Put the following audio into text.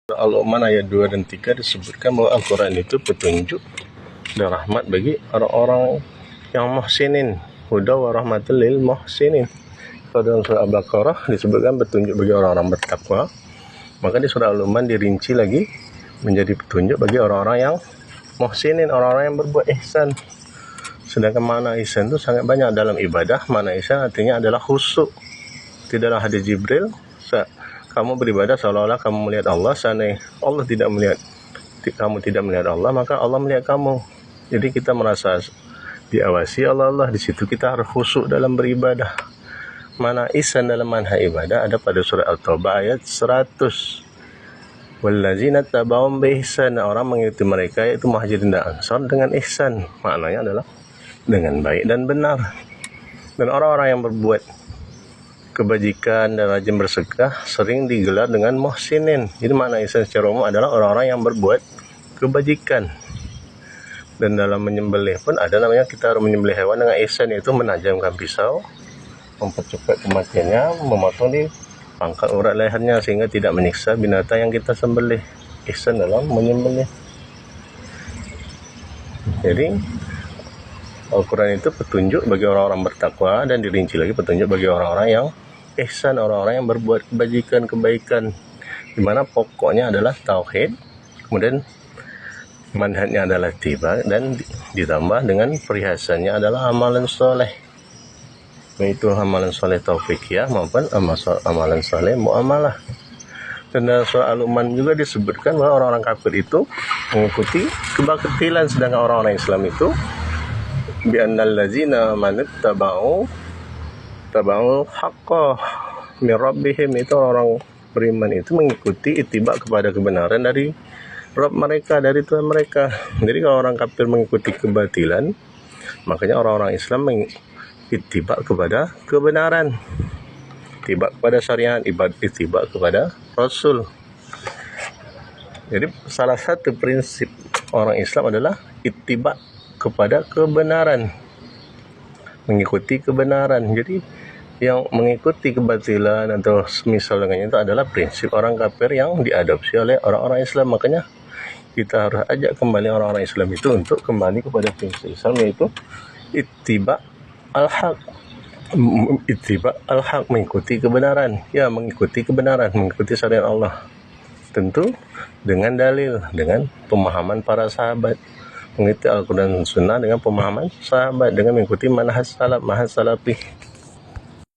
Al-Luqman ayat 2 dan 3 disebutkan bahwa Al-Quran itu petunjuk dan rahmat bagi orang-orang yang muhsinin. Huda wa rahmatul lil muhsinin. Kalau dalam surah Al-Baqarah disebutkan petunjuk bagi orang-orang bertakwa, maka di surah Al-Luqman dirinci lagi menjadi petunjuk bagi orang-orang yang muhsinin, orang-orang yang berbuat ihsan. Sedangkan makna ihsan itu sangat banyak dalam ibadah. Makna ihsan artinya adalah khusyuk. Di dalam hadis Jibril, kamu beribadah seolah-olah kamu melihat Allah. Seandainya Allah tidak melihat, kamu tidak melihat Allah, maka Allah melihat kamu. Jadi kita merasa diawasi Allah. Di situ kita harus khusyuk dalam beribadah. Mana ihsan dalam manhaj ibadah ada pada surah At-Taubah ayat 100. Wallazina tabauhum bi ihsan, orang mengikuti mereka yaitu Muhajirin dan Ansar dengan ihsan. Maknanya adalah dengan baik dan benar. Dan orang-orang yang berbuat kebajikan dan rajin bersedekah sering digelar dengan muhsinin. Jadi makna ihsan secara umum adalah orang-orang yang berbuat kebajikan. Dan dalam menyembelih pun ada namanya, kita harus menyembelih hewan dengan ihsan, yaitu menajamkan pisau, mempercepat kematiannya, memotong di pangkal urat lehernya sehingga tidak menyiksa binatang yang kita sembelih. Ihsan dalam menyembelih. Jadi Al-Quran itu petunjuk bagi orang-orang bertakwa, dan dirinci lagi petunjuk bagi orang-orang yang ihsan, orang-orang yang berbuat kebajikan, kebaikan, di mana pokoknya adalah tauhid, kemudian manhajnya adalah tiba, dan ditambah dengan perhiasannya adalah amalan soleh, baik itu amalan soleh taufikiyah maupun amalan soleh muamalah. Dan dalam surah Al-Luqman juga disebutkan bahwa orang-orang kafir itu mengikuti kebatilan, sedangkan orang-orang Islam itu bi'annal ladzina manittaba'u haqqa min rabbihim, itu orang beriman itu mengikuti ittiba kepada kebenaran dari Rabb mereka, dari Tuhan mereka. Jadi kalau orang kafir mengikuti kebatilan, makanya orang-orang Islam ittiba kepada kebenaran, ittiba kepada syariat, ittiba kepada Rasul. Jadi salah satu prinsip orang Islam adalah ittiba kepada kebenaran, mengikuti kebenaran. Jadi yang mengikuti kebatilan atau semisal dengannya itu adalah prinsip orang kafir yang diadopsi oleh orang-orang Islam. Makanya kita harus ajak kembali orang-orang Islam itu untuk kembali kepada prinsip Islam, yaitu ittiba al-haq, mengikuti kebenaran. Ya, mengikuti kebenaran, mengikuti syariat Allah, tentu dengan dalil, dengan pemahaman para sahabat, mengikuti Al-Quran dan Sunnah dengan pemahaman sahabat, dengan mengikuti manhaj salaf, manhaj salafi.